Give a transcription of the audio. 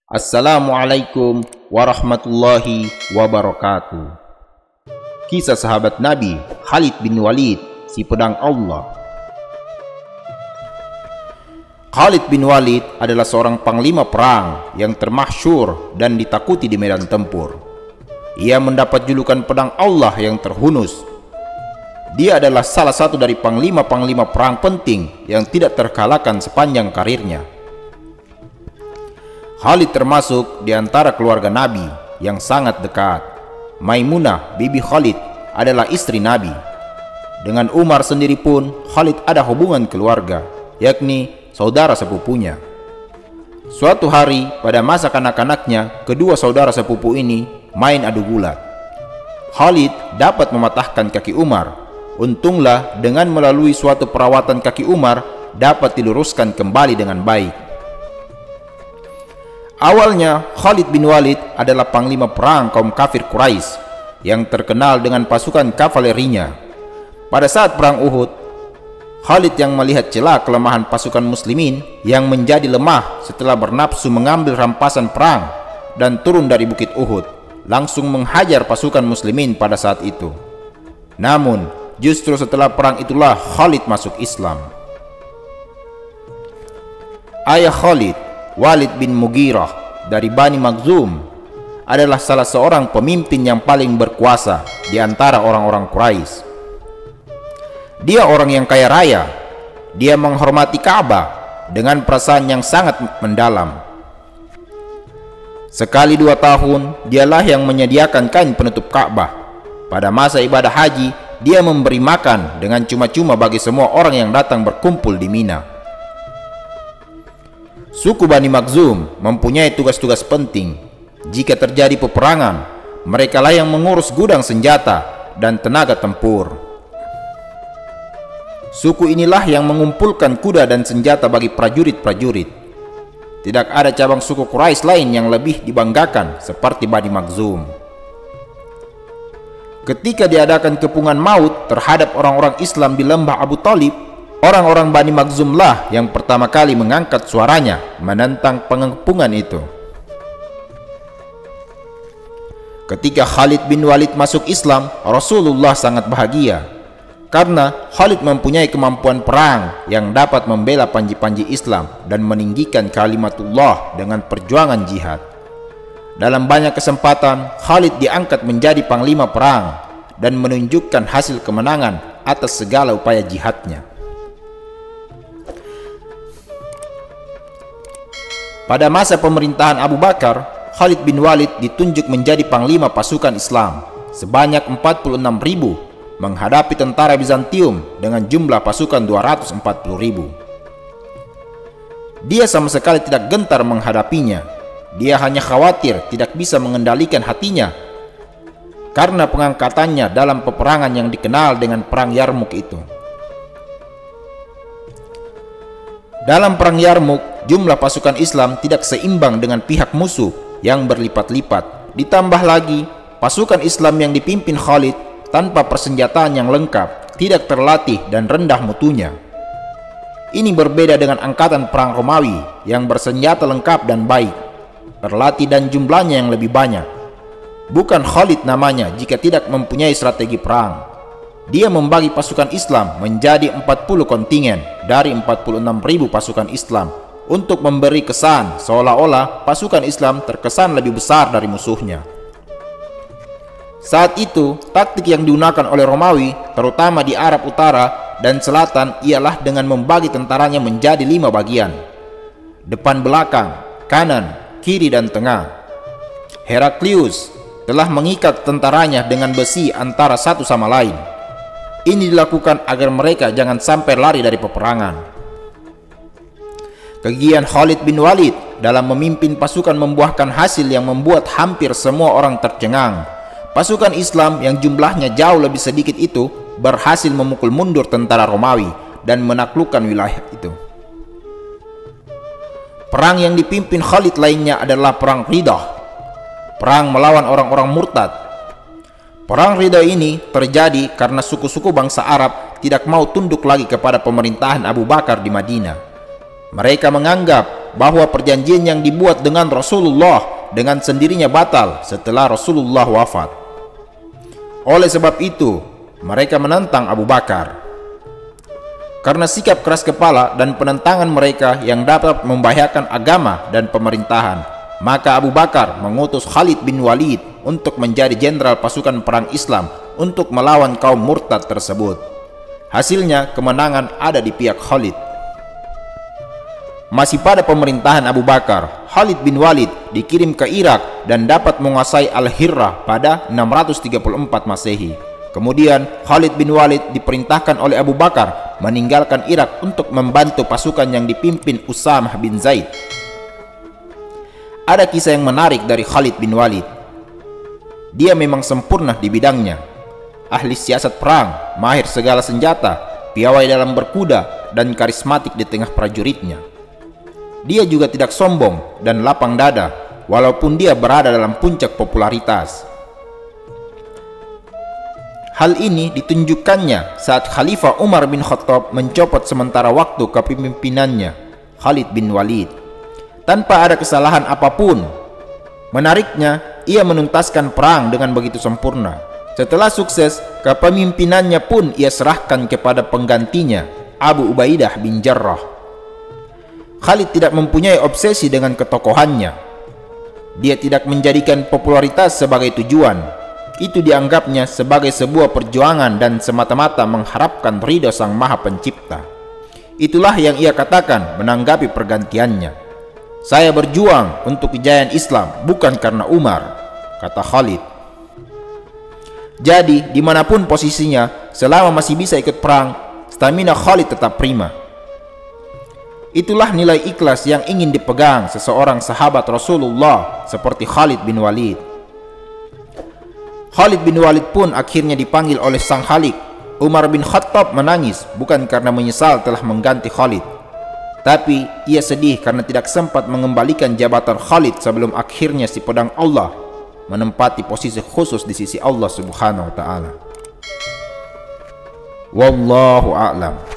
Assalamualaikum warahmatullahi wabarakatuh. Kisah sahabat Nabi Khalid bin Walid, si pedang Allah. Khalid bin Walid adalah seorang panglima perang yang termasyhur dan ditakuti di medan tempur. Ia mendapat julukan pedang Allah yang terhunus. Dia adalah salah satu dari panglima-panglima perang penting yang tidak terkalahkan sepanjang karirnya. Khalid termasuk di antara keluarga Nabi yang sangat dekat. Maimunah, bibi Khalid, adalah istri Nabi. Dengan Umar sendiri pun, Khalid ada hubungan keluarga, yakni saudara sepupunya. Suatu hari, pada masa kanak-kanaknya, kedua saudara sepupu ini main adu gulat. Khalid dapat mematahkan kaki Umar. Untunglah dengan melalui suatu perawatan kaki Umar dapat diluruskan kembali dengan baik. Awalnya, Khalid bin Walid adalah panglima perang kaum kafir Quraisy yang terkenal dengan pasukan kavalerinya. Pada saat perang Uhud, Khalid yang melihat celah kelemahan pasukan muslimin yang menjadi lemah setelah bernafsu mengambil rampasan perang dan turun dari bukit Uhud, langsung menghajar pasukan muslimin pada saat itu. Namun, justru setelah perang itulah Khalid masuk Islam. Ayah Khalid, Walid bin Mughirah dari Bani Makhzum, adalah salah seorang pemimpin yang paling berkuasa di antara orang-orang Quraisy. Dia orang yang kaya raya. Dia menghormati Ka'bah dengan perasaan yang sangat mendalam. Sekali 2 tahun, dialah yang menyediakan kain penutup Ka'bah. Pada masa ibadah haji, dia memberi makan dengan cuma-cuma bagi semua orang yang datang berkumpul di Mina. Suku Bani Makhzum mempunyai tugas-tugas penting. Jika terjadi peperangan, merekalah yang mengurus gudang senjata dan tenaga tempur. Suku inilah yang mengumpulkan kuda dan senjata bagi prajurit-prajurit. Tidak ada cabang suku Quraisy lain yang lebih dibanggakan seperti Bani Makhzum. Ketika diadakan kepungan maut terhadap orang-orang Islam di lembah Abu Thalib, orang-orang Bani Makhzum lah yang pertama kali mengangkat suaranya menentang pengepungan itu. Ketika Khalid bin Walid masuk Islam, Rasulullah sangat bahagia karena Khalid mempunyai kemampuan perang yang dapat membela panji-panji Islam dan meninggikan kalimatullah dengan perjuangan jihad. Dalam banyak kesempatan, Khalid diangkat menjadi panglima perang dan menunjukkan hasil kemenangan atas segala upaya jihadnya. Pada masa pemerintahan Abu Bakar, Khalid bin Walid ditunjuk menjadi panglima pasukan Islam sebanyak 46.000 menghadapi tentara Bizantium dengan jumlah pasukan 240.000. Dia sama sekali tidak gentar menghadapinya. Dia hanya khawatir tidak bisa mengendalikan hatinya karena pengangkatannya dalam peperangan yang dikenal dengan Perang Yarmuk itu. Dalam Perang Yarmuk, jumlah pasukan Islam tidak seimbang dengan pihak musuh yang berlipat-lipat. Ditambah lagi, pasukan Islam yang dipimpin Khalid tanpa persenjataan yang lengkap, tidak terlatih dan rendah mutunya. Ini berbeda dengan angkatan perang Romawi yang bersenjata lengkap dan baik, terlatih dan jumlahnya yang lebih banyak. Bukan Khalid namanya jika tidak mempunyai strategi perang. Dia membagi pasukan Islam menjadi 40 kontingen dari 46.000 pasukan Islam untuk memberi kesan seolah-olah pasukan Islam terkesan lebih besar dari musuhnya. Saat itu, taktik yang digunakan oleh Romawi, terutama di Arab Utara dan Selatan, ialah dengan membagi tentaranya menjadi 5 bagian: depan, belakang, kanan, kiri, dan tengah. Heraklius telah mengikat tentaranya dengan besi antara satu sama lain. Ini dilakukan agar mereka jangan sampai lari dari peperangan. Kegiatan Khalid bin Walid dalam memimpin pasukan membuahkan hasil yang membuat hampir semua orang tercengang. Pasukan Islam yang jumlahnya jauh lebih sedikit itu berhasil memukul mundur tentara Romawi dan menaklukkan wilayah itu. Perang yang dipimpin Khalid lainnya adalah Perang Riddah, perang melawan orang-orang murtad. Perang Ridha ini terjadi karena suku-suku bangsa Arab tidak mau tunduk lagi kepada pemerintahan Abu Bakar di Madinah. Mereka menganggap bahwa perjanjian yang dibuat dengan Rasulullah dengan sendirinya batal setelah Rasulullah wafat. Oleh sebab itu, mereka menentang Abu Bakar. Karena sikap keras kepala dan penentangan mereka yang dapat membahayakan agama dan pemerintahan, maka Abu Bakar mengutus Khalid bin Walid untuk menjadi jenderal pasukan perang Islam untuk melawan kaum murtad tersebut. Hasilnya, kemenangan ada di pihak Khalid. Masih pada pemerintahan Abu Bakar, Khalid bin Walid dikirim ke Irak dan dapat menguasai Al-Hirrah pada 634 Masehi. Kemudian Khalid bin Walid diperintahkan oleh Abu Bakar meninggalkan Irak untuk membantu pasukan yang dipimpin Usamah bin Zaid. Ada kisah yang menarik dari Khalid bin Walid. Dia memang sempurna di bidangnya. Ahli siasat perang, mahir segala senjata, piawai dalam berkuda, dan karismatik di tengah prajuritnya. Dia juga tidak sombong dan lapang dada, walaupun dia berada dalam puncak popularitas. Hal ini ditunjukkannya saat Khalifah Umar bin Khattab mencopot sementara waktu kepemimpinannya, Khalid bin Walid, tanpa ada kesalahan apapun. Menariknya, ia menuntaskan perang dengan begitu sempurna. Setelah sukses, kepemimpinannya pun ia serahkan kepada penggantinya, Abu Ubaidah bin Jarrah. Khalid tidak mempunyai obsesi dengan ketokohannya. Dia tidak menjadikan popularitas sebagai tujuan. Itu dianggapnya sebagai sebuah perjuangan dan semata-mata mengharapkan ridho Sang Maha Pencipta. Itulah yang ia katakan menanggapi pergantiannya. "Saya berjuang untuk kejayaan Islam, bukan karena Umar," kata Khalid. Jadi, dimanapun posisinya, selama masih bisa ikut perang, stamina Khalid tetap prima. Itulah nilai ikhlas yang ingin dipegang seseorang sahabat Rasulullah seperti Khalid bin Walid. Khalid bin Walid pun akhirnya dipanggil oleh sang Khalik. Umar bin Khattab menangis bukan karena menyesal telah mengganti Khalid, tapi ia sedih karena tidak sempat mengembalikan jabatan Khalid sebelum akhirnya si pedang Allah menempati posisi khusus di sisi Allah Subhanahu wa taala. Wallahu a'lam.